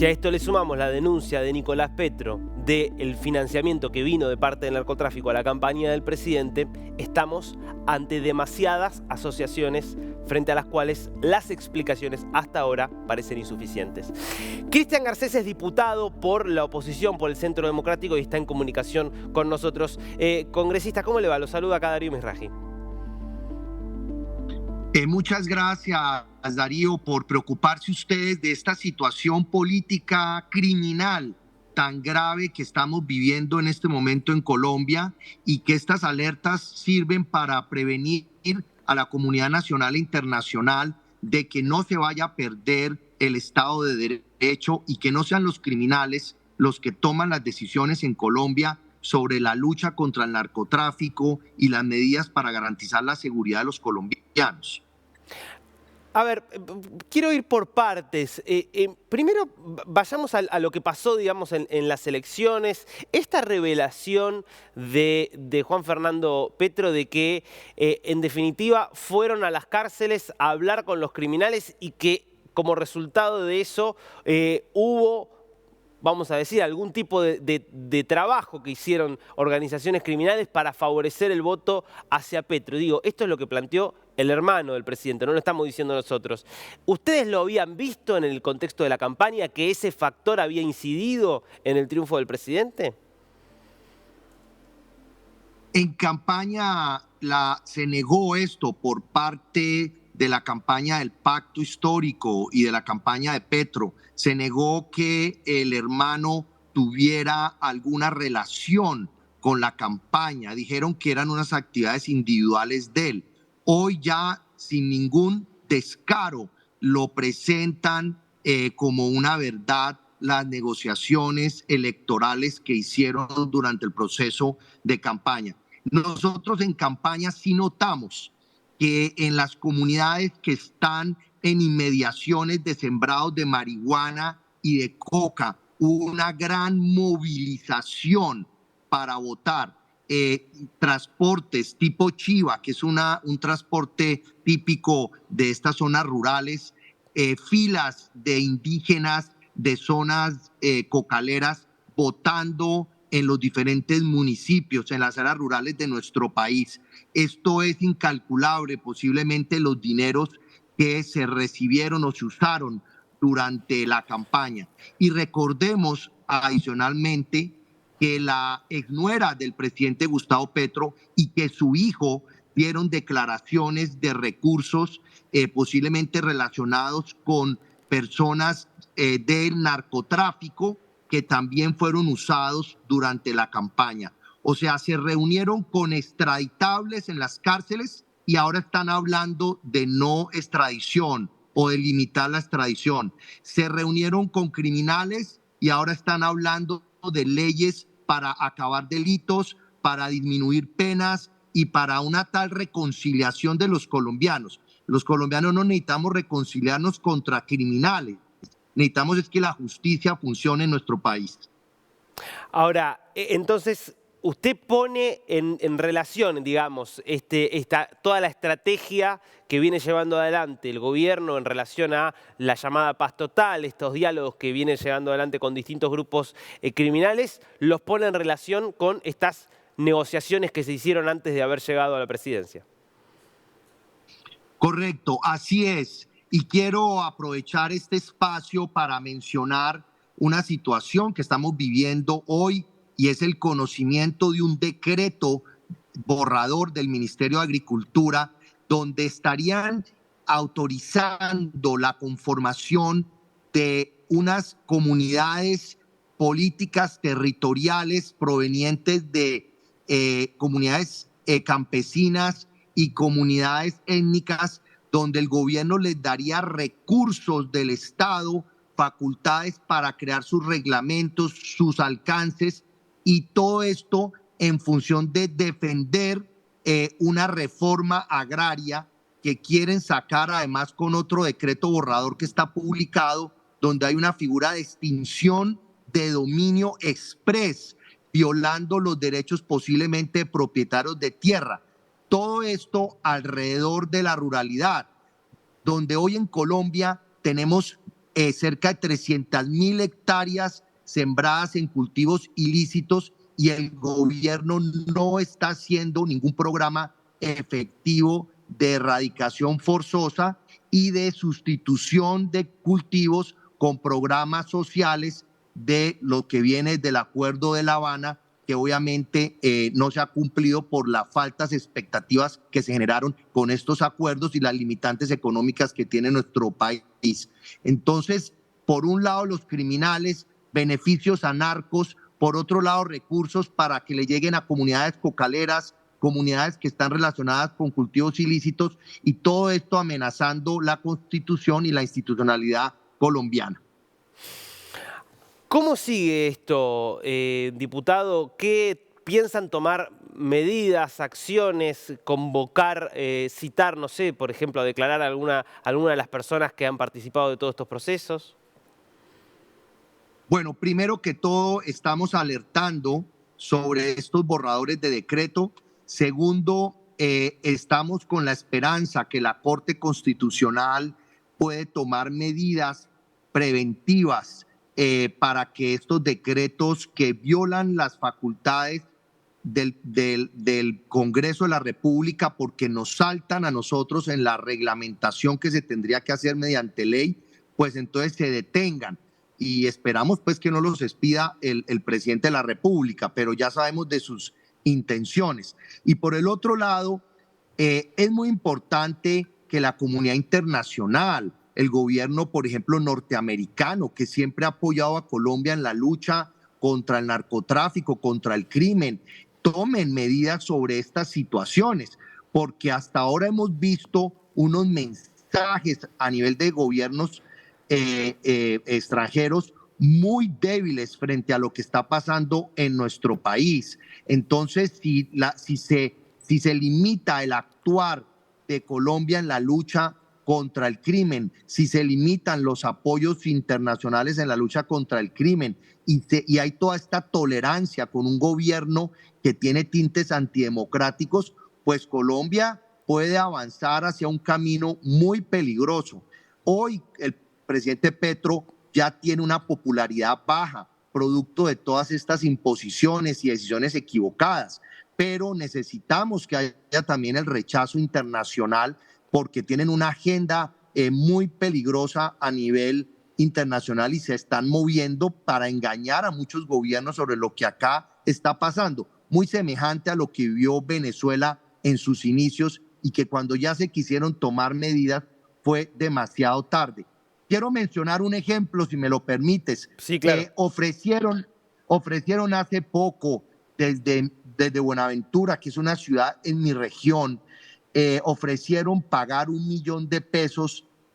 Si a esto le sumamos la denuncia de Nicolás Petro del financiamiento que vino de parte del narcotráfico a la campaña del presidente, estamos ante demasiadas asociaciones frente a las cuales las explicaciones hasta ahora parecen insuficientes. Cristian Garcés es diputado por la oposición, por el Centro Democrático, y está en comunicación con nosotros. Congresista, ¿cómo le va? Lo saluda acá Darío Misraji. Muchas gracias, Darío, por preocuparse ustedes de esta situación política criminal tan grave que estamos viviendo en este momento en Colombia, y que estas alertas sirven para prevenir a la comunidad nacional e internacional de que no se vaya a perder el Estado de Derecho y que no sean los criminales los que toman las decisiones en Colombia sobre la lucha contra el narcotráfico y las medidas para garantizar la seguridad de los colombianos. A ver, quiero ir por partes. Primero, vayamos a lo que pasó, digamos, en las elecciones. Esta revelación de Juan Fernando Petro de que, en definitiva, fueron a las cárceles a hablar con los criminales y que, como resultado de eso, hubo, vamos a decir, algún tipo de trabajo que hicieron organizaciones criminales para favorecer el voto hacia Petro. Digo, esto es lo que planteó el hermano del presidente, no lo estamos diciendo nosotros. ¿Ustedes lo habían visto en el contexto de la campaña, que ese factor había incidido en el triunfo del presidente? En campaña se negó esto por parte de la campaña del Pacto Histórico y de la campaña de Petro. Se negó que el hermano tuviera alguna relación con la campaña. Dijeron que eran unas actividades individuales de él. Hoy ya, sin ningún descaro, lo presentan como una verdad las negociaciones electorales que hicieron durante el proceso de campaña. Nosotros en campaña sí notamos que en las comunidades que están en inmediaciones de sembrados de marihuana y de coca hubo una gran movilización para votar. Transportes tipo Chiva, que es un transporte típico de estas zonas rurales, filas de indígenas de zonas cocaleras votando en los diferentes municipios, en las áreas rurales de nuestro país. Esto es incalculable, posiblemente los dineros que se recibieron o se usaron durante la campaña. Y recordemos adicionalmente que la exnuera del presidente Gustavo Petro y que su hijo dieron declaraciones de recursos posiblemente relacionados con personas del narcotráfico que también fueron usados durante la campaña. O sea, se reunieron con extraditables en las cárceles y ahora están hablando de no extradición o de limitar la extradición. Se reunieron con criminales y ahora están hablando de leyes para acabar delitos, para disminuir penas y para una tal reconciliación de los colombianos. Los colombianos no necesitamos reconciliarnos contra criminales. Necesitamos es que la justicia funcione en nuestro país. Ahora, entonces, usted pone en relación, digamos, toda la estrategia que viene llevando adelante el gobierno en relación a la llamada paz total, estos diálogos que viene llevando adelante con distintos grupos criminales, los pone en relación con estas negociaciones que se hicieron antes de haber llegado a la presidencia. Correcto, así es. Y quiero aprovechar este espacio para mencionar una situación que estamos viviendo hoy, y es el conocimiento de un decreto borrador del Ministerio de Agricultura, donde estarían autorizando la conformación de unas comunidades políticas territoriales provenientes de comunidades campesinas y comunidades étnicas, donde el gobierno les daría recursos del Estado, facultades para crear sus reglamentos, sus alcances, y todo esto en función de defender una reforma agraria que quieren sacar además con otro decreto borrador que está publicado, donde hay una figura de extinción de dominio express, violando los derechos posiblemente de propietarios de tierra. Todo esto alrededor de la ruralidad, donde hoy en Colombia tenemos cerca de 300.000 hectáreas sembradas en cultivos ilícitos y el gobierno no está haciendo ningún programa efectivo de erradicación forzosa y de sustitución de cultivos con programas sociales de lo que viene del Acuerdo de La Habana, que obviamente no se ha cumplido por las faltas expectativas que se generaron con estos acuerdos y las limitantes económicas que tiene nuestro país. Entonces, por un lado, los criminales, beneficios a narcos, por otro lado, recursos para que le lleguen a comunidades cocaleras, comunidades que están relacionadas con cultivos ilícitos, y todo esto amenazando la Constitución y la institucionalidad colombiana. ¿Cómo sigue esto, diputado? ¿Qué piensan tomar medidas, acciones, convocar, citar, no sé, por ejemplo, a declarar a alguna de las personas que han participado de todos estos procesos? Bueno, primero que todo, estamos alertando sobre estos borradores de decreto. Segundo, estamos con la esperanza que la Corte Constitucional puede tomar medidas preventivas para que estos decretos que violan las facultades del Congreso de la República, porque nos saltan a nosotros en la reglamentación que se tendría que hacer mediante ley, pues entonces se detengan. Y esperamos pues que no los expida el presidente de la República, pero ya sabemos de sus intenciones. Y por el otro lado, es muy importante que la comunidad internacional, el gobierno, por ejemplo, norteamericano, que siempre ha apoyado a Colombia en la lucha contra el narcotráfico, contra el crimen, tomen medidas sobre estas situaciones, porque hasta ahora hemos visto unos mensajes a nivel de gobiernos extranjeros muy débiles frente a lo que está pasando en nuestro país. Entonces, si se limita el actuar de Colombia en la lucha contra el crimen, si se limitan los apoyos internacionales en la lucha contra el crimen y hay toda esta tolerancia con un gobierno que tiene tintes antidemocráticos, pues Colombia puede avanzar hacia un camino muy peligroso. Hoy el presidente Petro ya tiene una popularidad baja, producto de todas estas imposiciones y decisiones equivocadas, pero necesitamos que haya también el rechazo internacional porque tienen una agenda muy peligrosa a nivel internacional y se están moviendo para engañar a muchos gobiernos sobre lo que acá está pasando, muy semejante a lo que vivió Venezuela en sus inicios y que cuando ya se quisieron tomar medidas fue demasiado tarde. Quiero mencionar un ejemplo, si me lo permites. Sí, claro. Ofrecieron hace poco desde Buenaventura, que es una ciudad en mi región, ofrecieron pagar $1 millón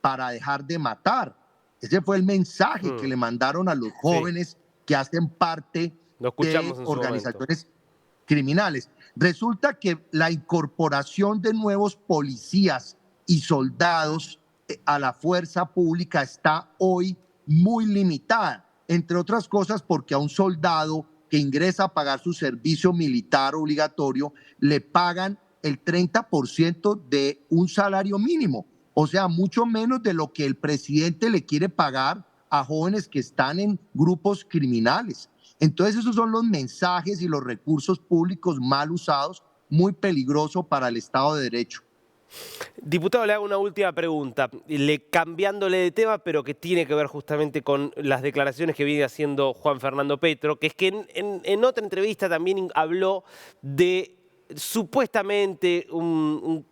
para dejar de matar. Ese fue el mensaje que le mandaron a los jóvenes que hacen parte de organizaciones criminales. Resulta que la incorporación de nuevos policías y soldados a la fuerza pública está hoy muy limitada, entre otras cosas porque a un soldado que ingresa a pagar su servicio militar obligatorio le pagan el 30% de un salario mínimo, o sea, mucho menos de lo que el presidente le quiere pagar a jóvenes que están en grupos criminales. Entonces esos son los mensajes y los recursos públicos mal usados, muy peligroso para el Estado de Derecho. Diputado, le hago una última pregunta, cambiándole de tema, pero que tiene que ver justamente con las declaraciones que viene haciendo Juan Fernando Petro, que es que en otra entrevista también habló de supuestamente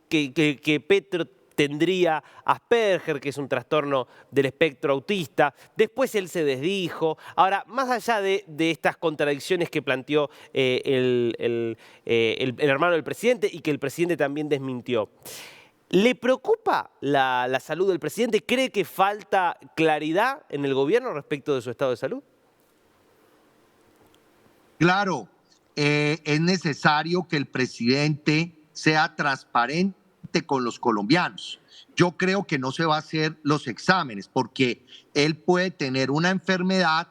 que Petro tendría Asperger, que es un trastorno del espectro autista. Después él se desdijo. Ahora, más allá de estas contradicciones que planteó el hermano del presidente y que el presidente también desmintió, ¿le preocupa la salud del presidente? ¿Cree que falta claridad en el gobierno respecto de su estado de salud? Claro, es necesario que el presidente sea transparente con los colombianos. Yo creo que no se va a hacer los exámenes porque él puede tener una enfermedad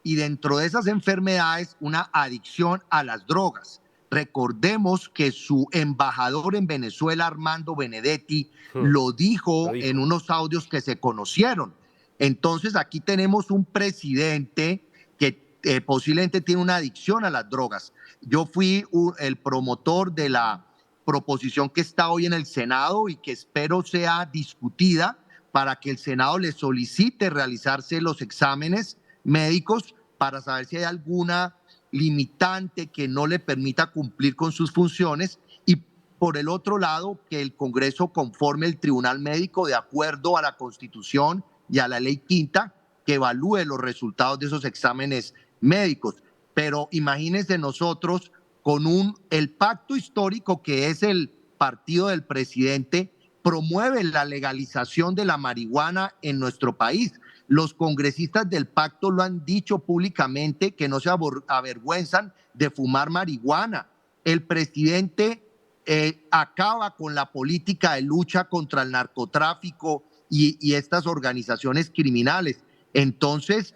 y dentro de esas enfermedades una adicción a las drogas. Recordemos que su embajador en Venezuela, Armando Benedetti, lo dijo en unos audios que se conocieron. Entonces aquí tenemos un presidente que posiblemente tiene una adicción a las drogas. Yo fui el promotor de la proposición que está hoy en el Senado y que espero sea discutida para que el Senado le solicite realizarse los exámenes médicos para saber si hay alguna limitante que no le permita cumplir con sus funciones, y por el otro lado que el Congreso conforme el Tribunal Médico de acuerdo a la Constitución y a la Ley Quinta, que evalúe los resultados de esos exámenes médicos. Pero imagínense nosotros con el pacto histórico, que es el partido del presidente, promueve la legalización de la marihuana en nuestro país. Los congresistas del pacto lo han dicho públicamente, que no se avergüenzan de fumar marihuana. El presidente acaba con la política de lucha contra el narcotráfico y estas organizaciones criminales. Entonces,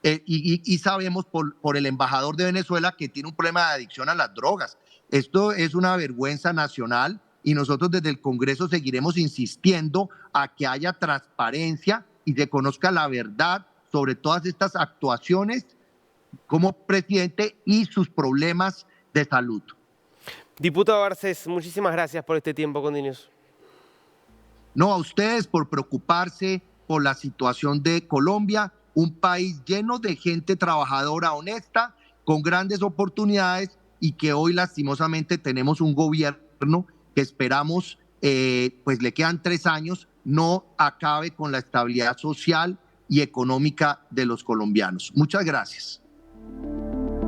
y sabemos por el embajador de Venezuela que tiene un problema de adicción a las drogas. Esto es una vergüenza nacional y nosotros desde el Congreso seguiremos insistiendo a que haya transparencia y se conozca la verdad sobre todas estas actuaciones como presidente y sus problemas de salud. Diputado Garcés, muchísimas gracias por este tiempo con DNews. No, a ustedes por preocuparse por la situación de Colombia, un país lleno de gente trabajadora, honesta, con grandes oportunidades, y que hoy lastimosamente tenemos un gobierno que esperamos, pues le quedan 3 años, no acabe con la estabilidad social y económica de los colombianos. Muchas gracias.